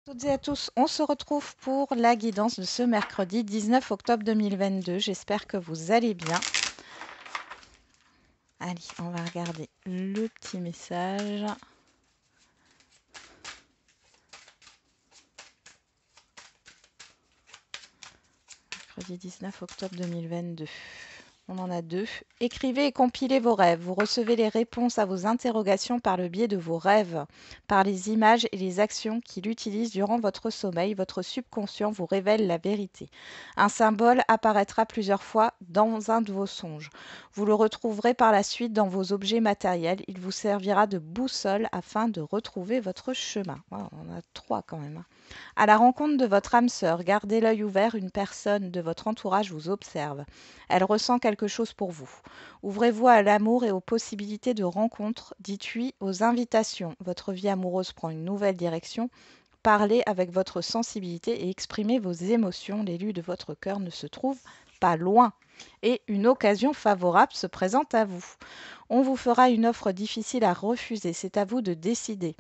Toutes et à tous, on se retrouve pour la guidance de ce mercredi 19 octobre 2022. J'espère que vous allez bien. Allez, on va regarder le petit message. Mercredi 19 octobre 2022. On en a deux. Écrivez et compilez vos rêves. Vous recevez les réponses à vos interrogations par le biais de vos rêves, par les images et les actions qu'il utilise durant votre sommeil. Votre subconscient vous révèle la vérité. Un symbole apparaîtra plusieurs fois dans un de vos songes. Vous le retrouverez par la suite dans vos objets matériels. Il vous servira de boussole afin de retrouver votre chemin. Wow, on a trois quand même. À la rencontre de votre âme sœur, gardez l'œil ouvert, une personne de votre entourage vous observe. Elle ressent quelque chose pour vous. Ouvrez-vous à l'amour et aux possibilités de rencontres. Dites oui aux invitations. Votre vie amoureuse prend une nouvelle direction. Parlez avec votre sensibilité et exprimez vos émotions. L'élu de votre cœur ne se trouve pas loin. Et une occasion favorable se présente à vous. On vous fera une offre difficile à refuser. C'est à vous de décider.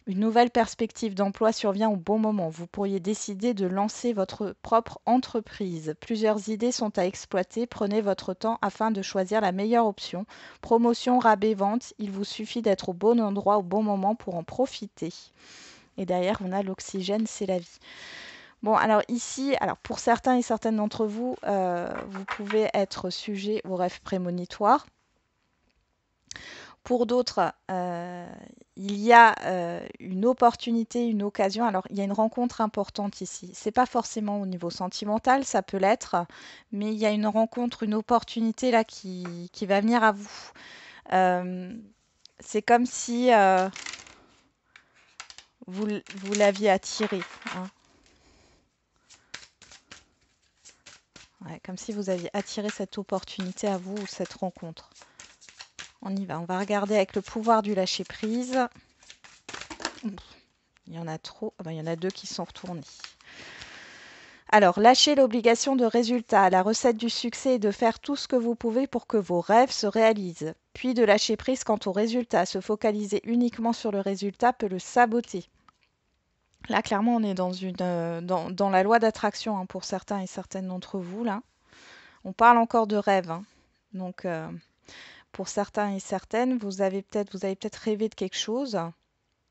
Une nouvelle perspective d'emploi survient au bon moment. Vous pourriez décider de lancer votre propre entreprise. Plusieurs idées sont à exploiter. Prenez votre temps afin de choisir la meilleure option. Promotion, rabais, vente. Il vous suffit d'être au bon endroit au bon moment pour en profiter. Et derrière, on a l'oxygène, c'est la vie. Bon, alors ici, pour certains et certaines d'entre vous, vous pouvez être sujet aux rêves prémonitoires. Pour d'autres, il y a une opportunité, une occasion. Alors, il y a une rencontre importante ici. C'est pas forcément au niveau sentimental, ça peut l'être, mais il y a une rencontre, une opportunité là qui va venir à vous. Euh, c'est comme si vous l'aviez attiré, hein. Ouais, comme si vous aviez attiré cette opportunité à vous ou cette rencontre. On y va. On va regarder avec le pouvoir du lâcher prise. Il y en a trop. Ah ben, il y en a deux qui sont retournés. Alors, lâchez l'obligation de résultat. La recette du succès est de faire tout ce que vous pouvez pour que vos rêves se réalisent. Puis de lâcher prise quant au résultat. Se focaliser uniquement sur le résultat peut le saboter. Là, clairement, on est dans la loi d'attraction, hein, pour certains et certaines d'entre vous. Là, on parle encore de rêve, hein. Donc, pour certains et certaines, vous avez peut-être rêvé de quelque chose,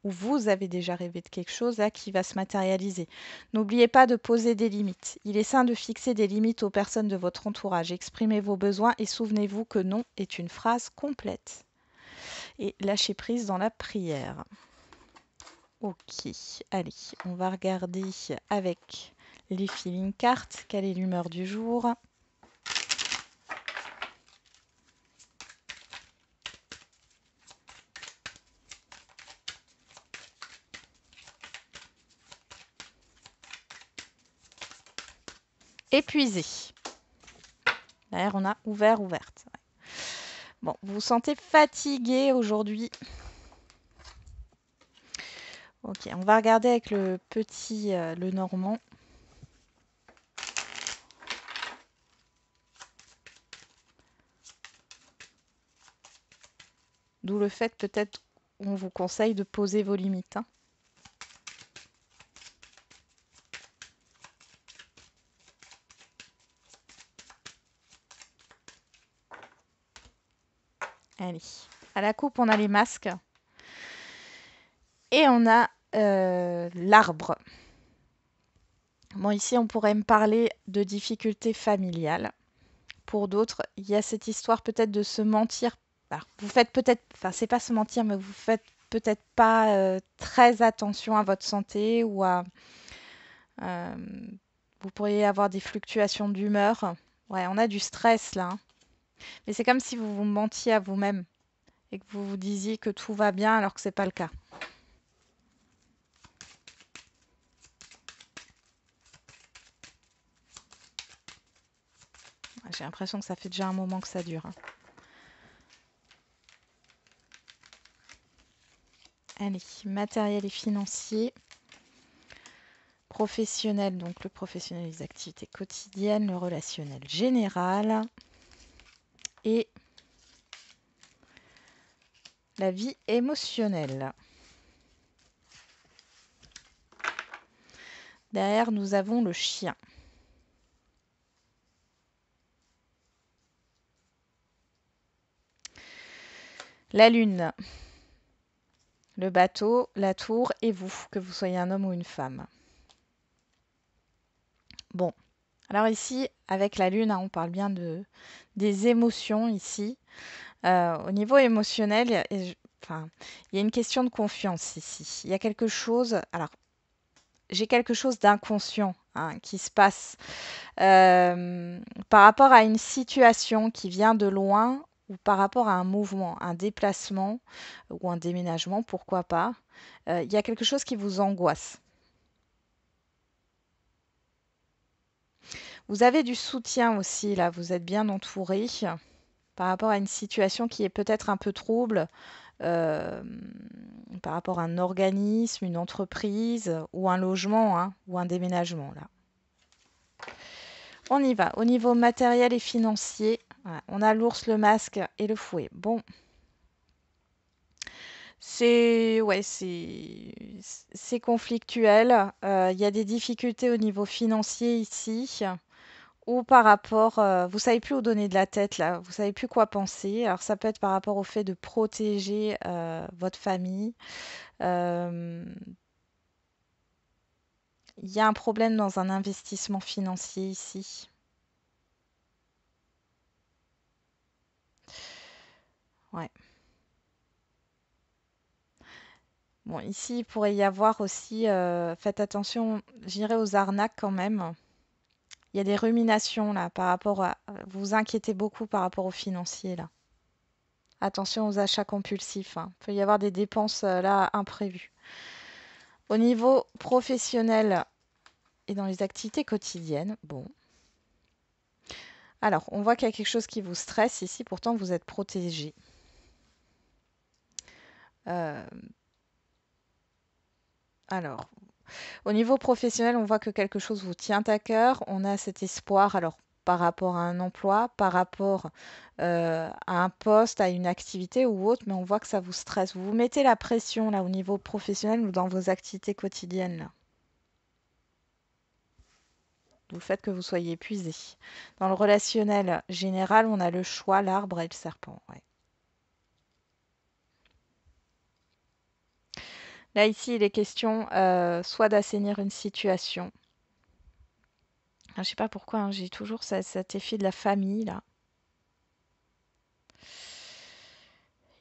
ou vous avez déjà rêvé de quelque chose là qui va se matérialiser. N'oubliez pas de poser des limites. Il est sain de fixer des limites aux personnes de votre entourage. Exprimez vos besoins et souvenez-vous que non est une phrase complète. Et lâchez prise dans la prière. Ok, allez, on va regarder avec les feeling cards quelle est l'humeur du jour. Épuisé. Derrière, on a ouvert, ouverte. Bon, vous vous sentez fatigué aujourd'hui. Ok, on va regarder avec le petit, le normand. D'où le fait peut-être on vous conseille de poser vos limites, hein. Allez, à la coupe, on a les masques et on a l'arbre. Bon, ici, on pourrait me parler de difficultés familiales. Pour d'autres, il y a cette histoire peut-être de se mentir. Alors, vous faites peut-être, enfin, c'est pas se mentir, mais vous faites peut-être pas très attention à votre santé ou à. euh, vous pourriez avoir des fluctuations d'humeur. Ouais, on a du stress là, hein. Mais c'est comme si vous vous mentiez à vous-même et que vous vous disiez que tout va bien alors que c'est pas le cas. J'ai l'impression que ça fait déjà un moment que ça dure, hein. Allez, matériel et financier. Professionnel, donc le professionnel, les activités quotidiennes, le relationnel général et la vie émotionnelle. Derrière, nous avons le chien. La lune, le bateau, la tour et vous, que vous soyez un homme ou une femme. Bon, alors ici, avec la lune, hein, on parle bien des émotions ici. Au niveau émotionnel, enfin, il y a une question de confiance ici. Il y a quelque chose, alors j'ai quelque chose d'inconscient hein, qui se passe par rapport à une situation qui vient de loin ou par rapport à un mouvement, un déplacement ou un déménagement, pourquoi pas. Il y a quelque chose qui vous angoisse. Vous avez du soutien aussi, là, vous êtes bien entouré par rapport à une situation qui est peut-être un peu trouble, euh, par rapport à un organisme, une entreprise ou un logement hein, ou un déménagement, là. On y va. Au niveau matériel et financier, voilà, on a l'ours, le masque et le fouet. Bon, c'est ouais, c'est conflictuel. Il y a des difficultés au niveau financier ici. Ou par rapport, vous savez plus où donner de la tête là, vous savez plus quoi penser. Alors ça peut être par rapport au fait de protéger votre famille. Euh, Il y a un problème dans un investissement financier ici. Ouais. Bon, ici, il pourrait y avoir aussi, faites attention, j'irai aux arnaques quand même. Il y a des ruminations là par rapport à, vous vous inquiétez beaucoup par rapport aux financiers là. Attention aux achats compulsifs, hein. Il peut y avoir des dépenses là imprévues. Au niveau professionnel et dans les activités quotidiennes, bon. Alors, on voit qu'il y a quelque chose qui vous stresse ici, pourtant vous êtes protégé. Euh, alors, au niveau professionnel, on voit que quelque chose vous tient à cœur. On a cet espoir, alors par rapport à un emploi, par rapport à un poste, à une activité ou autre, mais on voit que ça vous stresse. Vous vous mettez la pression là au niveau professionnel ou dans vos activités quotidiennes là. Du fait que vous soyez épuisé. Dans le relationnel général, on a le choix, l'arbre et le serpent. Ouais. Là, ici, il est question soit d'assainir une situation. Je ne sais pas pourquoi, hein, j'ai toujours cet effet de la famille là.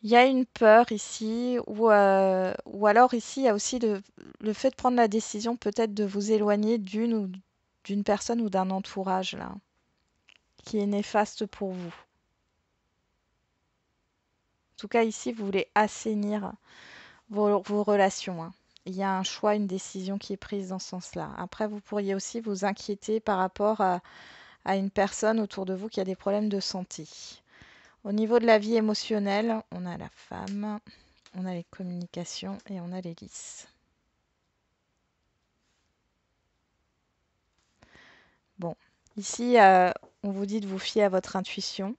Il y a une peur ici, ou alors ici, il y a aussi le fait de prendre la décision peut-être de vous éloigner d'une personne ou d'un entourage là, qui est néfaste pour vous. En tout cas, ici, vous voulez assainir vos relations, hein. Il y a un choix, une décision qui est prise dans ce sens-là. Après, vous pourriez aussi vous inquiéter par rapport à une personne autour de vous qui a des problèmes de santé. Au niveau de la vie émotionnelle, on a la femme, on a les communications et on a les lys. Bon, ici, on vous dit de vous fier à votre intuition.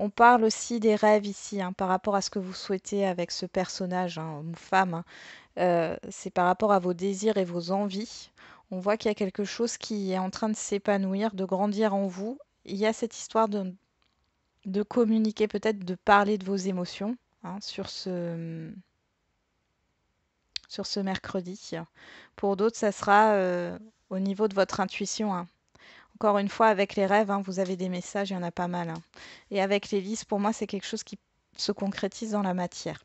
On parle aussi des rêves ici, hein, par rapport à ce que vous souhaitez avec ce personnage, hein, homme ou femme, hein. C'est par rapport à vos désirs et vos envies. On voit qu'il y a quelque chose qui est en train de s'épanouir, de grandir en vous. Il y a cette histoire de communiquer, peut-être de parler de vos émotions hein, sur ce mercredi. Pour d'autres, ça sera au niveau de votre intuition, hein. Encore une fois, avec les rêves, hein, vous avez des messages, il y en a pas mal, hein. Et avec les listes, pour moi, c'est quelque chose qui se concrétise dans la matière.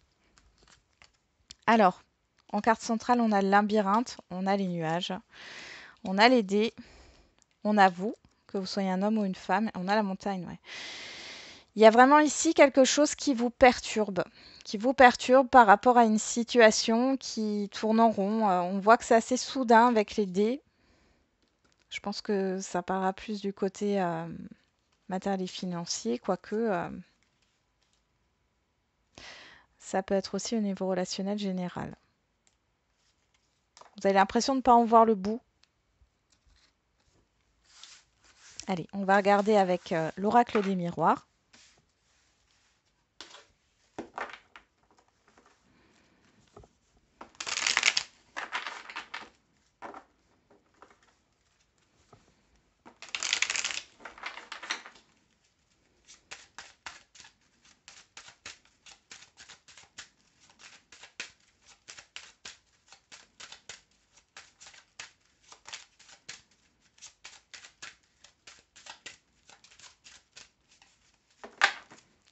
Alors, en carte centrale, on a le labyrinthe, on a les nuages, on a les dés, on a vous, que vous soyez un homme ou une femme, on a la montagne, ouais. Il y a vraiment ici quelque chose qui vous perturbe par rapport à une situation qui tourne en rond. On voit que c'est assez soudain avec les dés. Je pense que ça parlera plus du côté matériel et financier, quoique ça peut être aussi au niveau relationnel général. Vous avez l'impression de ne pas en voir le bout. Allez, on va regarder avec l'oracle des miroirs.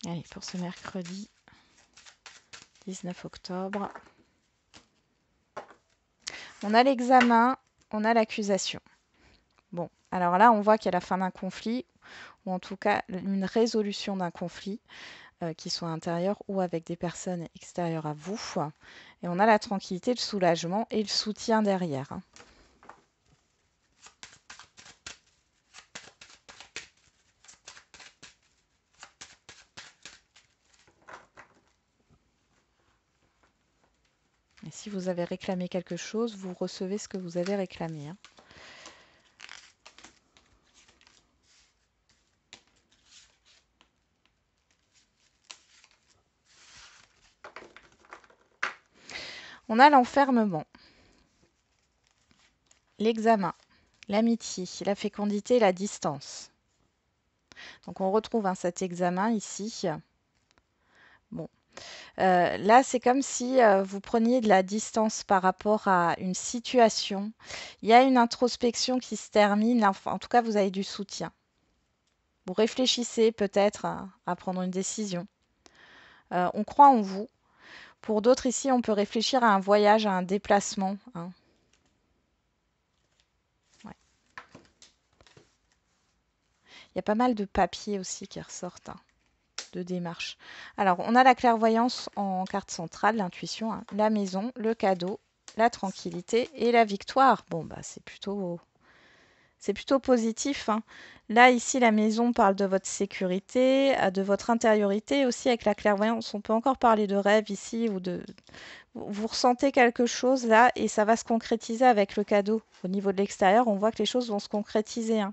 Allez, pour ce mercredi 19 octobre. On a l'examen, on a l'accusation. Bon, alors là, on voit qu'il y a la fin d'un conflit, ou en tout cas une résolution d'un conflit, qui soit intérieur ou avec des personnes extérieures à vous. Et on a la tranquillité, le soulagement et le soutien derrière. Et si vous avez réclamé quelque chose, vous recevez ce que vous avez réclamé. On a l'enfermement, l'examen, l'amitié, la fécondité et la distance. Donc on retrouve cet examen ici. Bon. Là, c'est comme si vous preniez de la distance par rapport à une situation. Il y a une introspection qui se termine. En tout cas, vous avez du soutien. Vous réfléchissez peut-être à prendre une décision. On croit en vous. Pour d'autres ici, on peut réfléchir à un voyage, à un déplacement. Ouais. Il y a pas mal de papiers aussi qui ressortent, de démarches. Alors, on a la clairvoyance en carte centrale, l'intuition, la maison, le cadeau, la tranquillité et la victoire. Bon, bah, c'est plutôt positif. Là, ici, la maison parle de votre sécurité, de votre intériorité. Aussi, avec la clairvoyance, on peut encore parler de rêve ici ou de... Vous ressentez quelque chose là et ça va se concrétiser avec le cadeau. Au niveau de l'extérieur, on voit que les choses vont se concrétiser.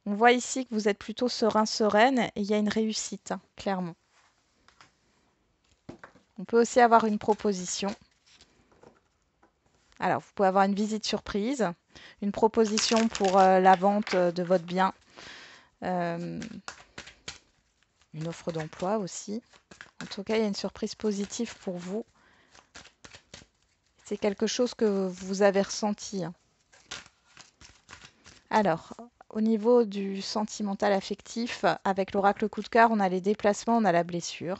On voit ici que vous êtes plutôt serein, sereine et il y a une réussite, clairement. On peut aussi avoir une proposition. Alors, vous pouvez avoir une visite surprise, une proposition pour la vente de votre bien, une offre d'emploi aussi. En tout cas, il y a une surprise positive pour vous. C'est quelque chose que vous avez ressenti. Alors, au niveau du sentimental affectif, avec l'oracle coup de cœur, on a les déplacements, on a la blessure,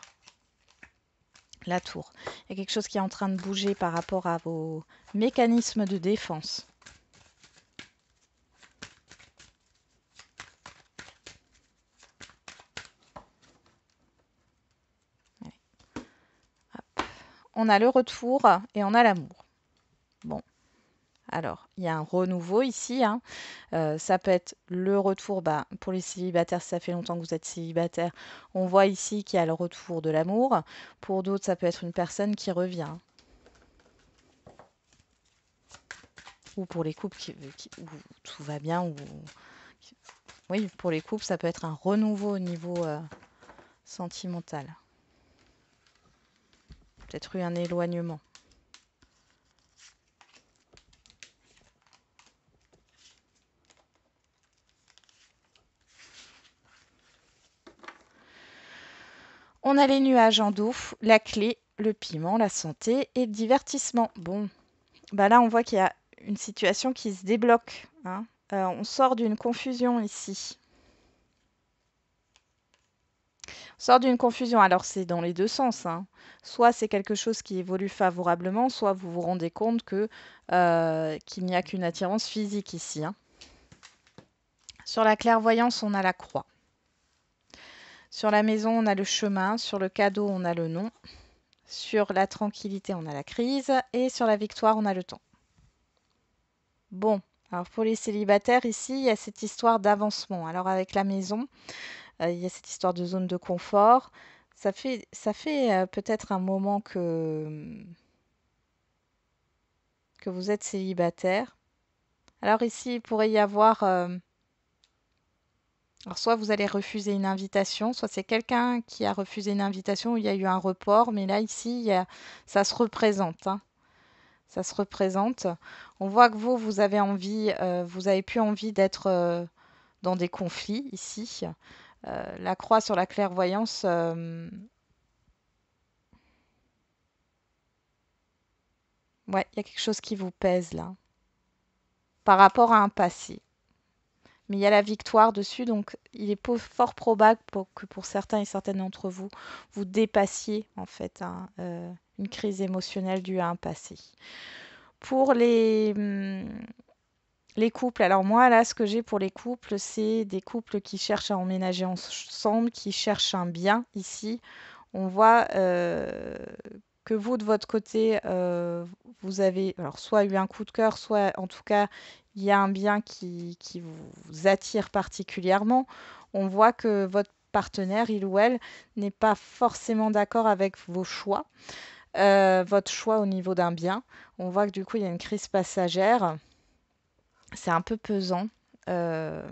la tour. Il y a quelque chose qui est en train de bouger par rapport à vos mécanismes de défense. On a le retour et on a l'amour. Bon, alors, il y a un renouveau ici. Ça peut être le retour, pour les célibataires, si ça fait longtemps que vous êtes célibataire, on voit ici qu'il y a le retour de l'amour. Pour d'autres, ça peut être une personne qui revient. Ou pour les couples où tout va bien. Oui, pour les couples, ça peut être un renouveau au niveau sentimental. Peut-être eu un éloignement. On a les nuages en dos, la clé, le piment, la santé et le divertissement. Bon, là, on voit qu'il y a une situation qui se débloque. On sort d'une confusion ici. On sort d'une confusion. Alors, c'est dans les deux sens. Soit c'est quelque chose qui évolue favorablement, soit vous vous rendez compte qu'il n'y a qu'une attirance physique ici. Sur la clairvoyance, on a la croix. Sur la maison, on a le chemin. Sur le cadeau, on a le nom. Sur la tranquillité, on a la crise. Et sur la victoire, on a le temps. Bon, alors pour les célibataires, ici, il y a cette histoire d'avancement. Alors avec la maison, il y a cette histoire de zone de confort. Ça fait peut-être un moment que vous êtes célibataire. Alors ici, il pourrait y avoir... alors soit vous allez refuser une invitation, soit c'est quelqu'un qui a refusé une invitation où il y a eu un report. Mais là, ici, ça se représente. Ça se représente. On voit que vous avez envie, vous avez plus envie d'être dans des conflits ici. La croix sur la clairvoyance, ouais, il y a quelque chose qui vous pèse là, par rapport à un passé. mais il y a la victoire dessus, donc il est fort probable que pour certains et certaines d'entre vous, vous dépassiez en fait une crise émotionnelle due à un passé. Pour les couples, alors moi là, ce que j'ai pour les couples, c'est des couples qui cherchent à emménager ensemble, qui cherchent un bien ici. On voit que vous, de votre côté, vous avez alors soit eu un coup de cœur, soit en tout cas, il y a un bien qui vous attire particulièrement. On voit que votre partenaire, il ou elle, n'est pas forcément d'accord avec vos choix, votre choix au niveau d'un bien. On voit que du coup, il y a une crise passagère. C'est un peu pesant. euh,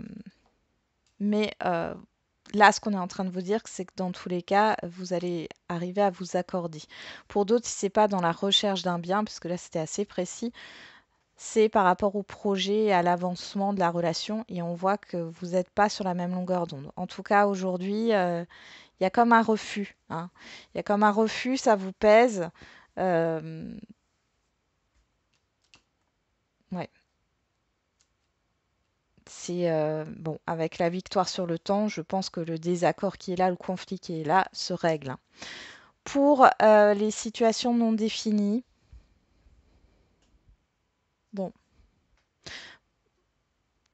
mais là, ce qu'on est en train de vous dire, c'est que dans tous les cas, vous allez arriver à vous accorder. Pour d'autres, si c'est pas dans la recherche d'un bien, puisque là c'était assez précis, c'est par rapport au projet et à l'avancement de la relation, et on voit que vous n'êtes pas sur la même longueur d'onde. En tout cas, aujourd'hui, il y a comme un refus, hein. Il y a comme un refus, ça vous pèse. Euh, ouais. C'est bon, avec la victoire sur le temps, je pense que le désaccord qui est là, le conflit qui est là, se règle, hein. Pour les situations non définies, bon,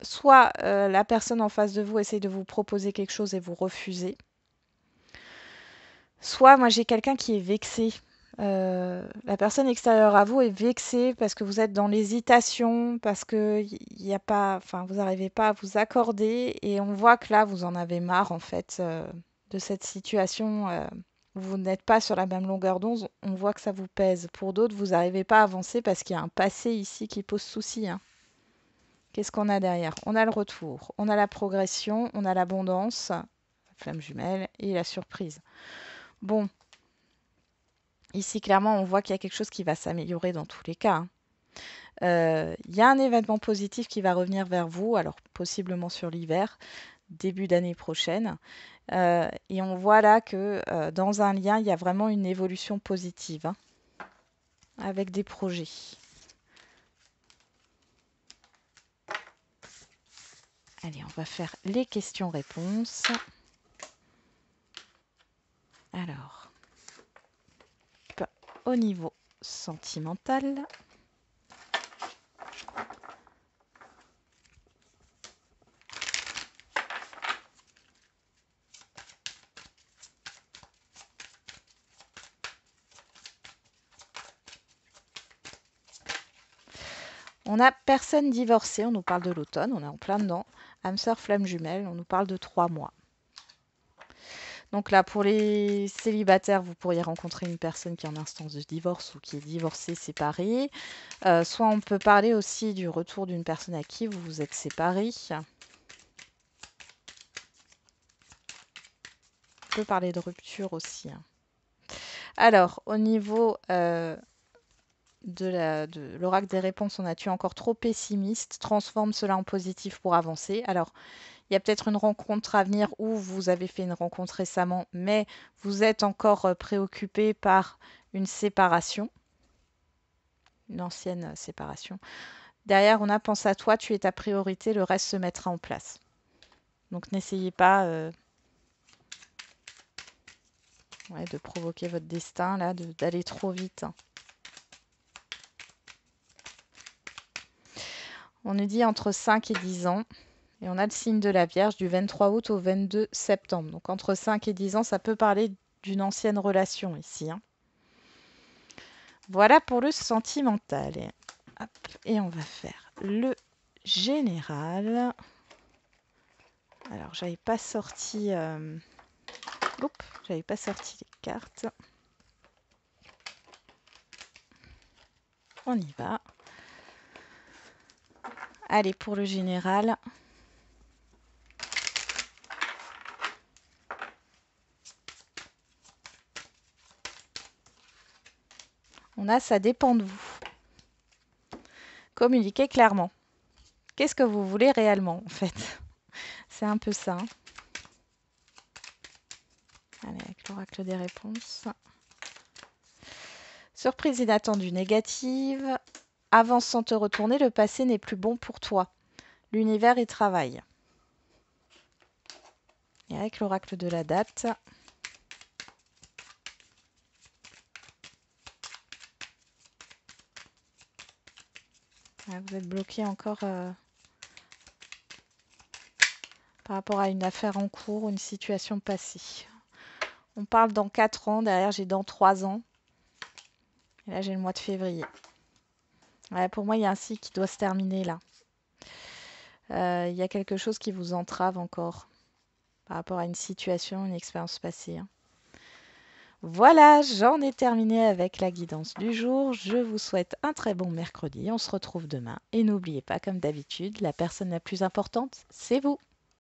soit la personne en face de vous essaie de vous proposer quelque chose et vous refusez, soit moi j'ai quelqu'un qui est vexé. La personne extérieure à vous est vexée parce que vous êtes dans l'hésitation, parce que il y a pas, enfin vous n'arrivez pas à vous accorder et on voit que là vous en avez marre en fait de cette situation. Vous n'êtes pas sur la même longueur d'onde, on voit que ça vous pèse. Pour d'autres, vous n'arrivez pas à avancer parce qu'il y a un passé ici qui pose souci, hein. Qu'est-ce qu'on a derrière? On a le retour, on a la progression, on a l'abondance, la flamme jumelle et la surprise. Bon, ici clairement on voit qu'il y a quelque chose qui va s'améliorer dans tous les cas, hein. Il y a un événement positif qui va revenir vers vous, alors possiblement sur l'hiver, début d'année prochaine. Et on voit là que dans un lien, il y a vraiment une évolution positive, hein, avec des projets. Allez, on va faire les questions-réponses. Alors, au niveau sentimental. On a personne divorcée, on nous parle de l'automne, on est en plein dedans. Âme sœur, flamme jumelle, on nous parle de 3 mois. Donc là, pour les célibataires, vous pourriez rencontrer une personne qui est en instance de divorce ou qui est divorcée, séparée. Soit on peut parler aussi du retour d'une personne à qui vous vous êtes séparés. On peut parler de rupture aussi, hein. Alors, au niveau de l'oracle des réponses, on a tu encore trop pessimiste. Transforme cela en positif pour avancer. Alors, il y a peut-être une rencontre à venir ou vous avez fait une rencontre récemment, mais vous êtes encore préoccupé par une séparation, une ancienne séparation. Derrière, on a pense à toi, tu es ta priorité, le reste se mettra en place. Donc n'essayez pas de provoquer votre destin, là, d'aller trop vite, hein. On nous dit entre 5 et 10 ans. Et on a le signe de la Vierge du 23 août au 22 septembre. Donc entre 5 et 10 ans, ça peut parler d'une ancienne relation ici, hein. Voilà pour le sentimental. Hop, et on va faire le général. Alors, j'avais pas sorti j'avais pas sorti les cartes. On y va. Allez, pour le général. On a ça dépend de vous. Communiquez clairement. Qu'est-ce que vous voulez réellement, en fait? C'est un peu ça, hein. Allez, avec l'oracle des réponses. Surprise inattendue négative. Avance sans te retourner, le passé n'est plus bon pour toi. L'univers y travaille. Et avec l'oracle de la date, vous êtes bloqué encore par rapport à une affaire en cours, une situation passée. On parle dans 4 ans, derrière j'ai dans 3 ans. Et là j'ai le mois de février. Ouais, pour moi, il y a un cycle qui doit se terminer là. Il y a quelque chose qui vous entrave encore par rapport à une situation, une expérience passée. Hein. Voilà, j'en ai terminé avec la guidance du jour. Je vous souhaite un très bon mercredi. On se retrouve demain. Et n'oubliez pas, comme d'habitude, la personne la plus importante, c'est vous.